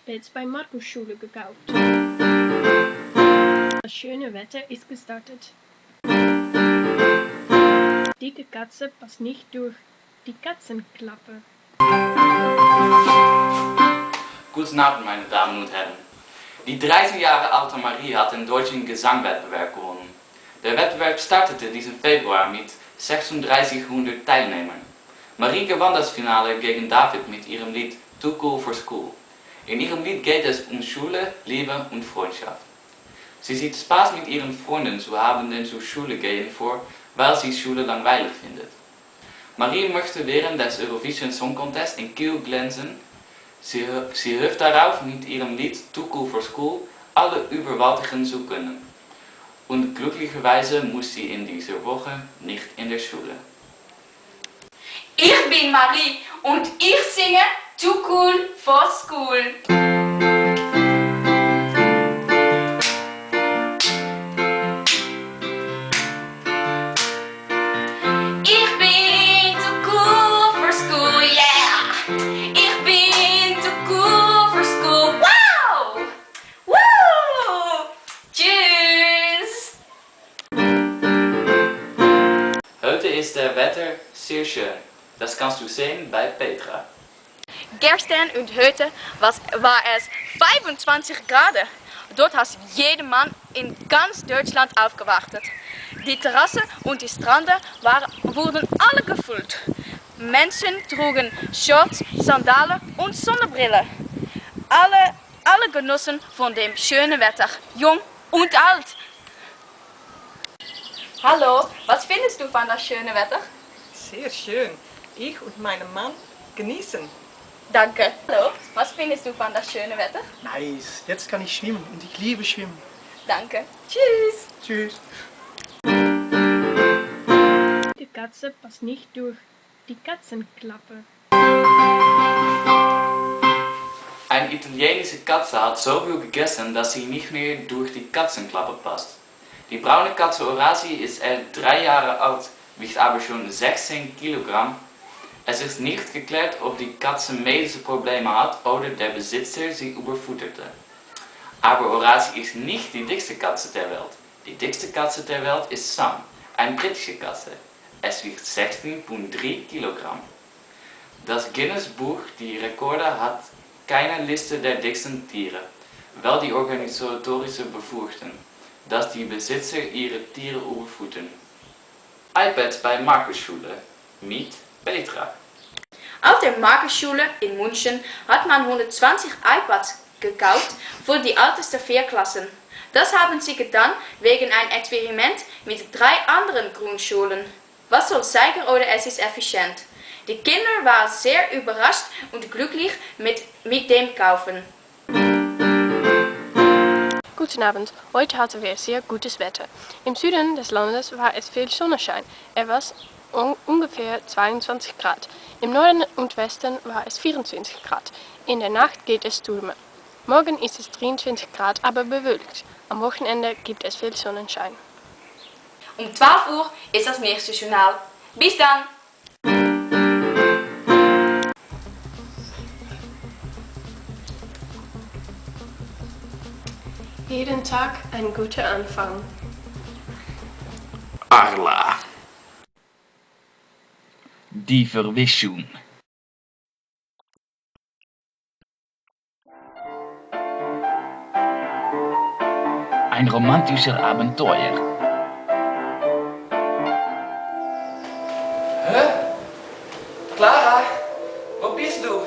iPads bei Markus Schule gekauft. Das schöne Wetter ist gestartet. Dicke Katze passt nicht durch die Katzenklappe. Guten Abend, meine Damen und Herren. Die 13 Jahre alte Marie hat den deutschen Gesangwettbewerb gewonnen. Der Wettbewerb startete diesen Februar mit 3600 Teilnehmern. Marie gewann das Finale gegen David mit ihrem Lied Too Cool for School. In ihrem Lied geht es um Schule, Liebe und Freundschaft. Sie sieht Spaß mit ihren Freunden zu haben, denn zur Schule gehen vor, weil sie Schule langweilig findet. Marie möchte während des Eurovision Song Contest in Kiel glänzen. Sie hofft darauf, mit ihrem Lied Too Cool for School alle überwältigen zu können. Und glücklicherweise muss sie in dieser Woche nicht in der Schule. Ich bin Marie und ich singe Too Cool for School. Ich bin too cool for school, yeah! Ich bin too cool for school, wow! Woo! Tschüss! Heute ist der Wetter sehr schön. Das kannst du sehen bei Petra. Gestern und heute war es 25 Grad. Dort hat jedermann in ganz Deutschland aufgewartet. Die Terrasse und die Strände wurden alle gefüllt. Menschen trugen Shorts, Sandalen und Sonnenbrillen. Alle genossen von dem schönen Wetter, jung und alt. Hallo, was findest du von das schöne Wetter? Sehr schön. Ich und mein Mann genießen. Danke. Hallo, was findest du von das schöne Wetter? Nice. Jetzt kann ich schwimmen und ich liebe Schwimmen. Danke. Tschüss. Tschüss. Die Katze passt nicht durch die Katzenklappe. Eine italienische Katze hat so viel gegessen, dass sie nicht mehr durch die Katzenklappe passt. Die braune Katze Horatie ist erst 3 Jahre alt, wiegt aber schon 16 Kilogramm. Es ist nicht geklärt, ob die Katze medische Probleme hat oder der Besitzer sie überfutterte. Aber Horatie ist nicht die dickste Katze der Welt. Die dickste Katze der Welt ist Sam, eine britische Katze. Es wiegt 16,3 Kilogramm. Das Guinness-Buch der Rekorde hat keine Liste der dicksten Tiere, weil die Organisatoren befürchten, dass die Besitzer ihre Tiere überfuttern. iPads bei Markus Schule mit Petra. Auf der Markus-Schule in München hat man 120 iPads gekauft für die ältesten 4 Klassen. Das haben sie getan wegen einem Experiment mit 3 anderen Grundschulen. Was soll zeigen oder es ist effizient? Die Kinder waren sehr überrascht und glücklich mit dem Kaufen. Guten Abend, heute hatten wir sehr gutes Wetter. Im Süden des Landes war es viel Sonnenschein. Es war ungefähr 22 Grad. Im Norden und Westen war es 24 Grad. In der Nacht geht es stürmen. Morgen ist es 23 Grad, aber bewölkt. Am Wochenende gibt es viel Sonnenschein. Um 12 Uhr ist das nächste Journal. Bis dann! Jeden Tag ein guter Anfang. Arla. Die Verwischung. Ein romantischer Abenteuer. Hä? Clara, wo bist du?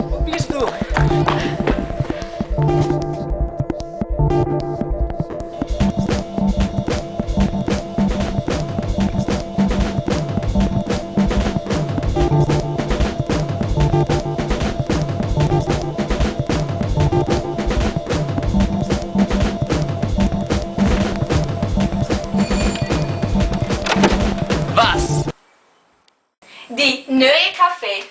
Wo bist du? Was? Die neue Café.